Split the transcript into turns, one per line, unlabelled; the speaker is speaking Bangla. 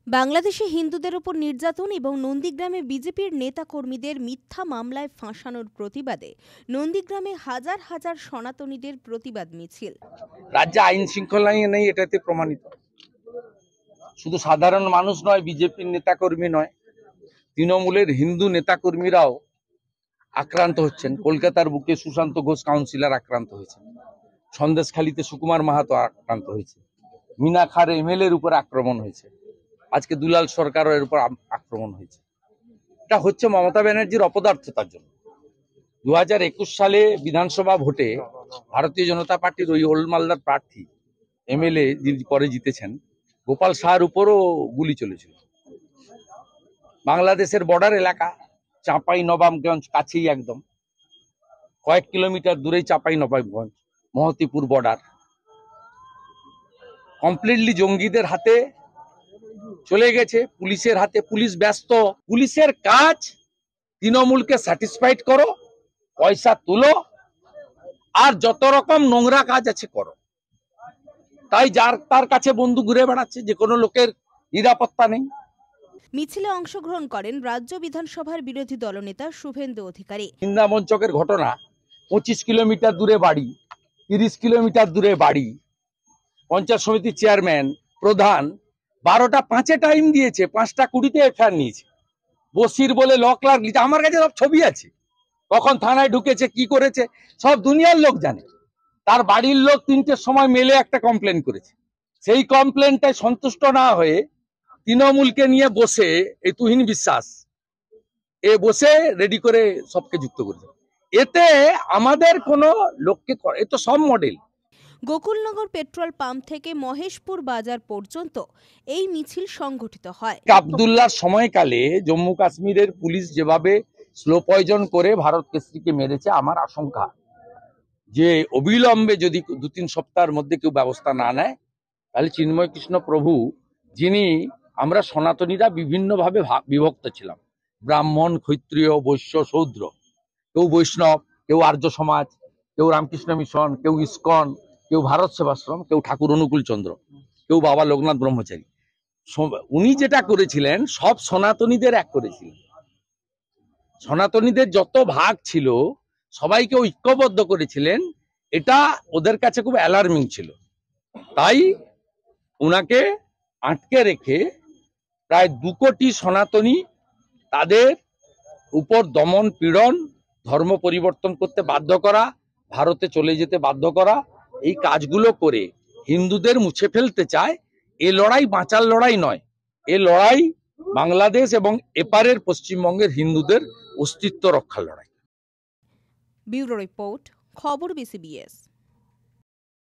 বাংলাদেশে হিন্দুদের উপর নির্যাতন এবং নন্দীগ্রামে বিজেপির নেতাকর্মীদের মিথ্যা মামলায় ফাঁসানোর প্রতিবাদে নন্দীগ্রামে হাজার হাজার সনাতনীদের প্রতিবাদ মিছিল।
রাজ্যে আইন শৃঙ্খলা নেই, এটাতে প্রমাণিত। শুধু সাধারণ মানুষ নয়, বিজেপির নেতাকর্মী নয়, তৃণমূলের হিন্দু নেতাকর্মীরাও আক্রান্ত হচ্ছেন। কলকাতার বুকে সুশান্ত ঘোষ কাউন্সিলর আক্রান্ত হয়েছেন, সন্দেশখালীতে সুকুমার মাহাতো আক্রান্ত হয়েছে, মিনা খার এমএলএর উপর আক্রমণ হয়েছে, আজকে দুলাল সরকারের উপর আক্রমণ হয়েছে। এটা হচ্ছে মমতা ব্যানার্জির অপদার্থতার জন্য। 2021 সালে বিধানসভা ভোটে ভারতীয় জনতা পার্টির ওই ওল্ড মালদার প্রার্থী এমএলএ যিনি পরে জিতেছেন, গোপাল সাহার উপরও গুলি চলেছিল। বাংলাদেশের বর্ডার এলাকা, চাঁপাই নবাবগঞ্জ কাছেই, একদম কয়েক কিলোমিটার দূরেই চাঁপাই নবাবগঞ্জ, মহতিপুর বর্ডার কমপ্লিটলি জঙ্গিদের হাতে চলে গেছে, পুলিশের হাতে। পুলিশ ব্যস্ত, পুলিশের কাজ তৃণমূলকে স্যাটিসফাইড করো, পয়সা তুলো, আর যত রকম নোংরা কাজ আছে করো। তাই যার তার কাছে বন্ধু ঘুরে বেড়াচ্ছে, যে কোনো লোকের নিরাপত্তা নেই।
মিছিলে অংশগ্রহণ করেন রাজ্য বিধানসভার বিরোধী দলনেতা শুভেন্দু অধিকারী।
নিন্দামঞ্চকের ঘটনা, 25 কিলোমিটার দূরে বাড়ি, 30 কিলোমিটার দূরে বাড়ি, পঞ্চায়েত সমিতির চেয়ারম্যান প্রধান 12টা 5-এ টাইম দিয়েছে, 5টা 20-তে এফআইআর নিয়েছে। বসির বলে ল ক্লার্ক লিখে, আমার কাছে সব ছবি আছে, কখন থানায় ঢুকেছে, কি করেছে, সব দুনিয়ার লোক জানে। তার বাড়ির লোক 3টের সময় মেলে একটা কমপ্লেন করেছে। সেই কমপ্লেনটাই সন্তুষ্ট না হয়ে তৃণমূলকে নিয়ে বসে এই তুহিন বিশ্বাস বসে রেডি করে সবকে যুক্ত করেছে। এতে আমাদের কোনো লোককে, এ তো সব মডেল।
গোকুলনগর পেট্রোল পাম্প থেকে মহেশপুর বাজার পর্যন্ত এই মিছিল সংগঠিত হয়।
আব্দুল্লাহর সময়কালে জম্মু কাশ্মীরের পুলিশ যেভাবে স্লো পয়জন করে ভারত কেশরীকে মেরেছে, আমার আশঙ্কা যে অবিলম্বে যদি 2-3 সপ্তাহের মধ্যে কেউ ব্যবস্থা না নেয়, তাহলে চিন্ময় কৃষ্ণ প্রভু, যিনি, আমরা সনাতনীরা বিভিন্নভাবে বিভক্ত ছিলাম, ব্রাহ্মণ, ক্ষত্রিয়, বৈশ্য, শূদ্র, কেউ বৈষ্ণব, কেউ আর্য সমাজ, কেউ রামকৃষ্ণ মিশন, কেউ ইস্কন, কেউ ভারত সেবাশ্রম, কেউ ঠাকুর অনুকূল চন্দ্র, কেউ বাবা লোকনাথ ব্রহ্মচারী। উনি যেটা করেছিলেন, সব সনাতনীদের এক করেছিলেন। সনাতনীদের যত ভাগ ছিল সবাইকে ঐক্যবদ্ধ করেছিলেন। এটা ওদের কাছে খুব অ্যালার্মিং ছিল। তাই উনাকে আটকে রেখে প্রায় 2 কোটি সনাতনী, তাদের উপর দমন পীড়ন, ধর্ম পরিবর্তন করতে বাধ্য করা, ভারতে চলে যেতে বাধ্য করা, এই কাজগুলো করে হিন্দুদের মুছে ফেলতে চায়। এ লড়াই বাঁচার লড়াই নয়, এ লড়াই বাংলাদেশ এবং এপারের পশ্চিমবঙ্গের হিন্দুদের অস্তিত্ব রক্ষার লড়াই।
ব্যুরো রিপোর্ট, খবর BCBS।